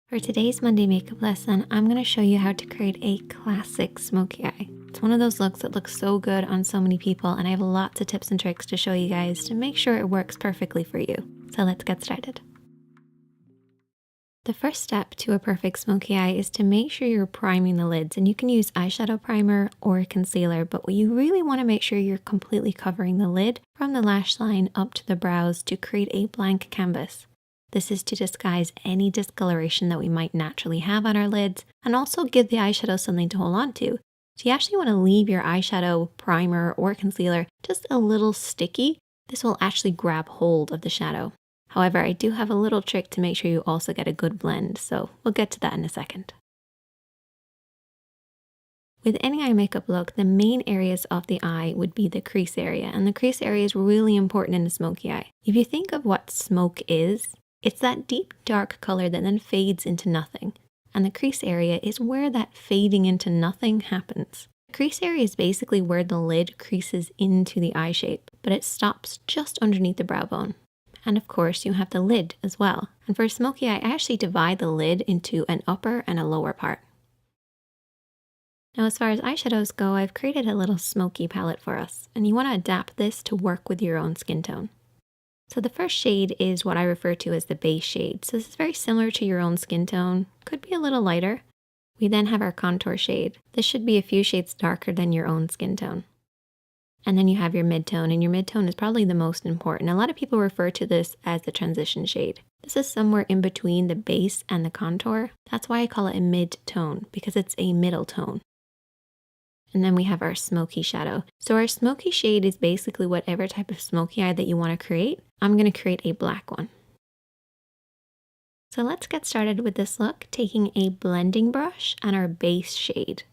For today's Monday makeup lesson, I'm going to show you how to create a classic smoky eye. It's one of those looks that looks so good on so many people, and I have lots of tips and tricks to show you guys to make sure it works perfectly for you. So let's get started. The first step to a perfect smoky eye is to make sure you're priming the lids, and you can use eyeshadow primer or concealer, but what you really want to make sure you're completely covering the lid from the lash line up to the brows to create a blank canvas. This is to disguise any discoloration that we might naturally have on our lids and also give the eyeshadow something to hold on to. So you actually want to leave your eyeshadow primer or concealer just a little sticky. This will actually grab hold of the shadow. However, I do have a little trick to make sure you also get a good blend, so we'll get to that in a second. With any eye makeup look, the main areas of the eye would be the crease area, and the crease area is really important in a smoky eye. If you think of what smoke is, it's that deep dark color that then fades into nothing, and the crease area is where that fading into nothing happens. The crease area is basically where the lid creases into the eye shape, but it stops just underneath the brow bone. And of course, you have the lid as well. And for a smoky eye, I actually divide the lid into an upper and a lower part. Now, as far as eyeshadows go, I've created a little smoky palette for us, and you want to adapt this to work with your own skin tone. So the first shade is what I refer to as the base shade. So this is very similar to your own skin tone, could be a little lighter. We then have our contour shade. This should be a few shades darker than your own skin tone. And then you have your midtone, and your midtone is probably the most important. A lot of people refer to this as the transition shade. This is somewhere in between the base and the contour. That's why I call it a mid-tone, because it's a middle tone. And then we have our smoky shadow. So our smoky shade is basically whatever type of smoky eye that you want to create. I'm going to create a black one. So let's get started with this look, taking a blending brush and our base shade.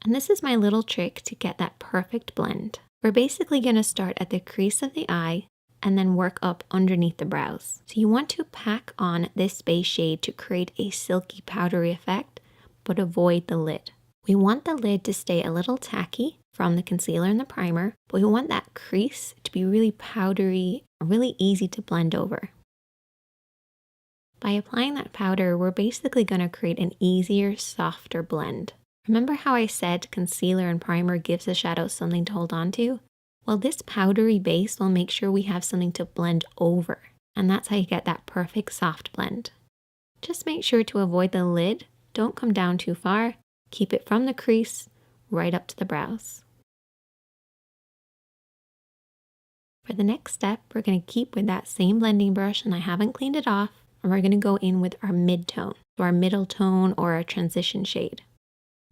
And this is my little trick to get that perfect blend. We're basically going to start at the crease of the eye and then work up underneath the brows. So you want to pack on this base shade to create a silky powdery effect, but avoid the lid. We want the lid to stay a little tacky from the concealer and the primer, but we want that crease to be really powdery, really easy to blend over. By applying that powder, we're basically going to create an easier, softer blend. Remember how I said concealer and primer gives the shadow something to hold on to? Well, this powdery base will make sure we have something to blend over, and that's how you get that perfect soft blend. Just make sure to avoid the lid, don't come down too far. Keep it from the crease right up to the brows. For the next step, we're going to keep with that same blending brush, and I haven't cleaned it off, and we're going to go in with our mid-tone, so our middle tone or our transition shade.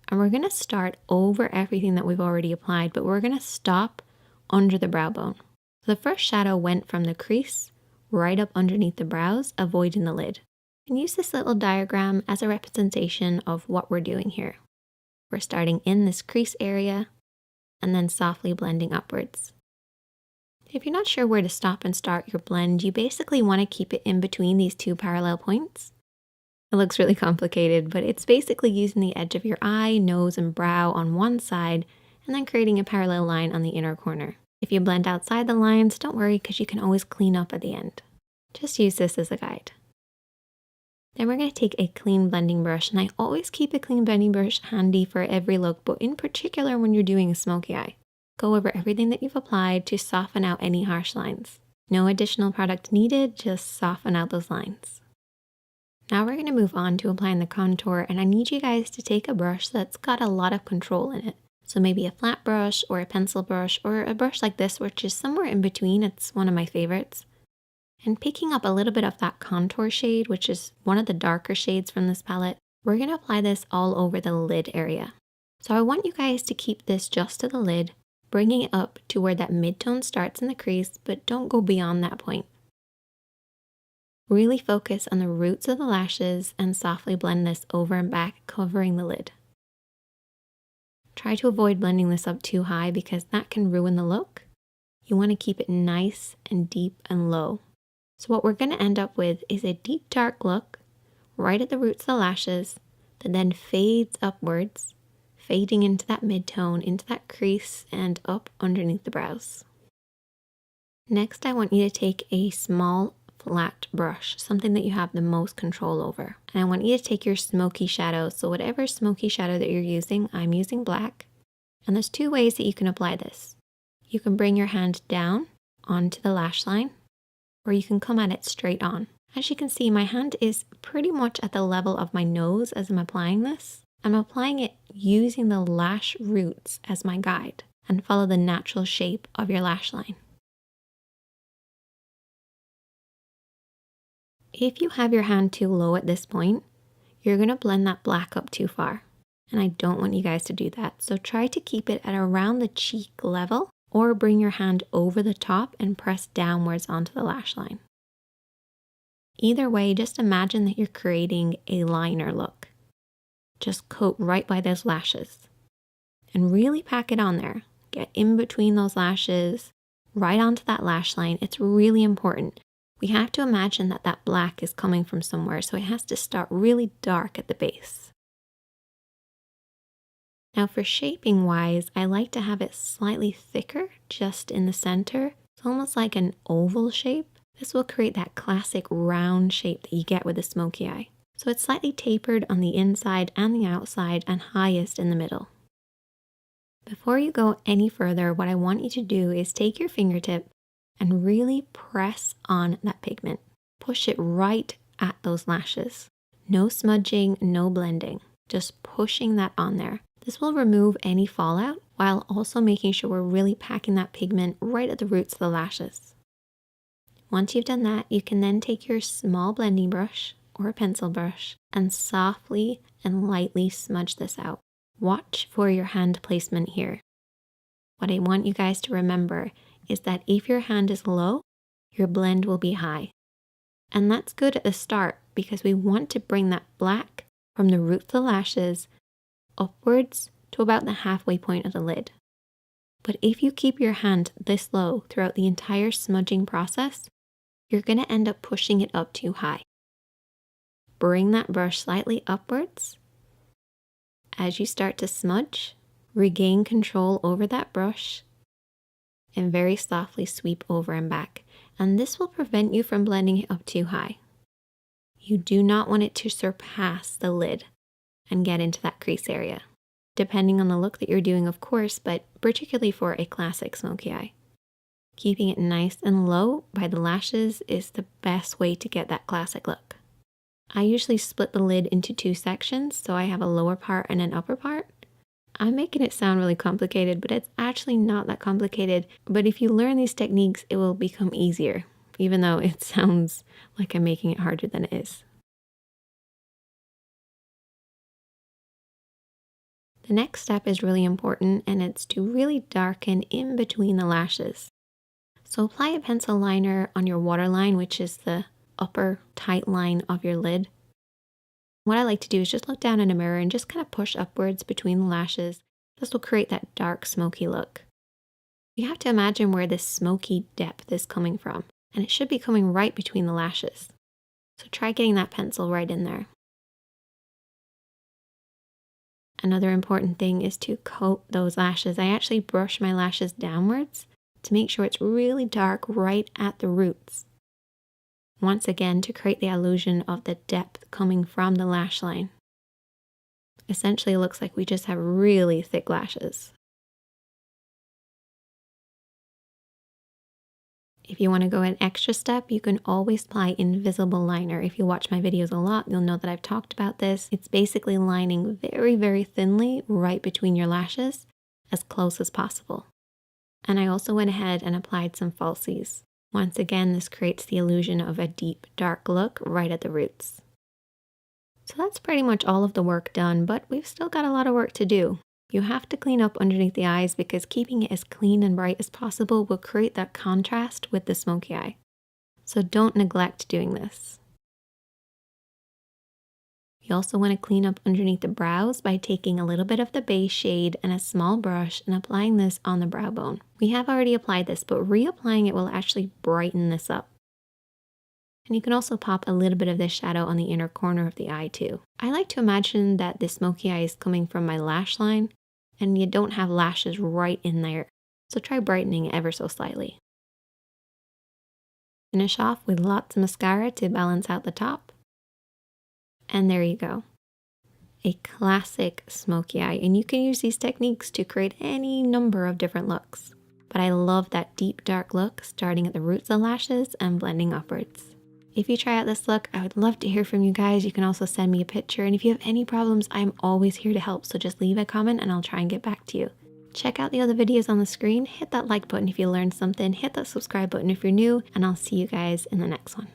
And we're going to start over everything that we've already applied, but we're going to stop under the brow bone. So the first shadow went from the crease right up underneath the brows, avoiding the lid. And use this little diagram as a representation of what we're doing here. We're starting in this crease area and then softly blending upwards. If you're not sure where to stop and start your blend, you basically want to keep it in between these two parallel points. It looks really complicated, but it's basically using the edge of your eye, nose, and brow on one side and then creating a parallel line on the inner corner. If you blend outside the lines, don't worry because you can always clean up at the end. Just use this as a guide. Then we're going to take a clean blending brush, and I always keep a clean blending brush handy for every look, but in particular when you're doing a smoky eye. Go over everything that you've applied to soften out any harsh lines. No additional product needed, just soften out those lines. Now we're going to move on to applying the contour, and I need you guys to take a brush that's got a lot of control in it. So maybe a flat brush or a pencil brush or a brush like this, which is somewhere in between. It's one of my favorites. And picking up a little bit of that contour shade, which is one of the darker shades from this palette, we're going to apply this all over the lid area. So I want you guys to keep this just to the lid, bringing it up to where that mid-tone starts in the crease, but don't go beyond that point. Really focus on the roots of the lashes and softly blend this over and back, covering the lid. Try to avoid blending this up too high because that can ruin the look. You want to keep it nice and deep and low. So what we're going to end up with is a deep dark look right at the roots of the lashes that then fades upwards, fading into that mid-tone, into that crease, and up underneath the brows. Next, I want you to take a small flat brush, something that you have the most control over. And I want you to take your smoky shadow. So whatever smoky shadow that you're using, I'm using black. And there's two ways that you can apply this. You can bring your hand down onto the lash line, or you can come at it straight on. As you can see, my hand is pretty much at the level of my nose as I'm applying this. I'm applying it using the lash roots as my guide, and follow the natural shape of your lash line. If you have your hand too low at this point, you're going to blend that black up too far. And I don't want you guys to do that. So try to keep it at around the cheek level, or bring your hand over the top and press downwards onto the lash line. Either way, just imagine that you're creating a liner look. Just coat right by those lashes and really pack it on there. Get in between those lashes, right onto that lash line. It's really important. We have to imagine that that black is coming from somewhere, so it has to start really dark at the base. Now for shaping wise, I like to have it slightly thicker just in the center. It's almost like an oval shape. This will create that classic round shape that you get with a smoky eye. So it's slightly tapered on the inside and the outside, and highest in the middle. Before you go any further, what I want you to do is take your fingertip and really press on that pigment. Push it right at those lashes. No smudging, no blending, just pushing that on there. This will remove any fallout while also making sure we're really packing that pigment right at the roots of the lashes. Once you've done that, you can then take your small blending brush or a pencil brush and softly and lightly smudge this out. Watch for your hand placement here. What I want you guys to remember is that if your hand is low, your blend will be high. And that's good at the start because we want to bring that black from the root of the lashes upwards to about the halfway point of the lid. But if you keep your hand this low throughout the entire smudging process, you're going to end up pushing it up too high. Bring that brush slightly upwards. As you start to smudge, regain control over that brush and very softly sweep over and back. And this will prevent you from blending it up too high. You do not want it to surpass the lid and get into that crease area, depending on the look that you're doing, of course, but particularly for a classic smoky eye. Keeping it nice and low by the lashes is the best way to get that classic look. I usually split the lid into two sections, so I have a lower part and an upper part. I'm making it sound really complicated, but it's actually not that complicated. But if you learn these techniques, it will become easier, even though it sounds like I'm making it harder than it is. The next step is really important, and it's to really darken in between the lashes. So apply a pencil liner on your waterline, which is the upper tight line of your lid. What I like to do is just look down in a mirror and just kind of push upwards between the lashes. This will create that dark smoky look. You have to imagine where this smoky depth is coming from, and it should be coming right between the lashes. So try getting that pencil right in there. Another important thing is to coat those lashes. I actually brush my lashes downwards to make sure it's really dark right at the roots. Once again, to create the illusion of the depth coming from the lash line. Essentially, it looks like we just have really thick lashes. If you want to go an extra step, you can always apply invisible liner. If you watch my videos a lot, you'll know that I've talked about this. It's basically lining very, very thinly right between your lashes, as close as possible. And I also went ahead and applied some falsies. Once again, this creates the illusion of a deep, dark look right at the roots. So that's pretty much all of the work done, but we've still got a lot of work to do. You have to clean up underneath the eyes because keeping it as clean and bright as possible will create that contrast with the smoky eye. So don't neglect doing this. You also want to clean up underneath the brows by taking a little bit of the base shade and a small brush and applying this on the brow bone. We have already applied this, but reapplying it will actually brighten this up. And you can also pop a little bit of this shadow on the inner corner of the eye too. I like to imagine that the smoky eye is coming from my lash line and you don't have lashes right in there. So try brightening ever so slightly. Finish off with lots of mascara to balance out the top. And there you go. A classic smoky eye, and you can use these techniques to create any number of different looks. But I love that deep dark look starting at the roots of the lashes and blending upwards. If you try out this look, I would love to hear from you guys. You can also send me a picture, and if you have any problems, I'm always here to help, so just leave a comment and I'll try and get back to you. Check out the other videos on the screen, hit that like button if you learned something, hit that subscribe button if you're new, and I'll see you guys in the next one.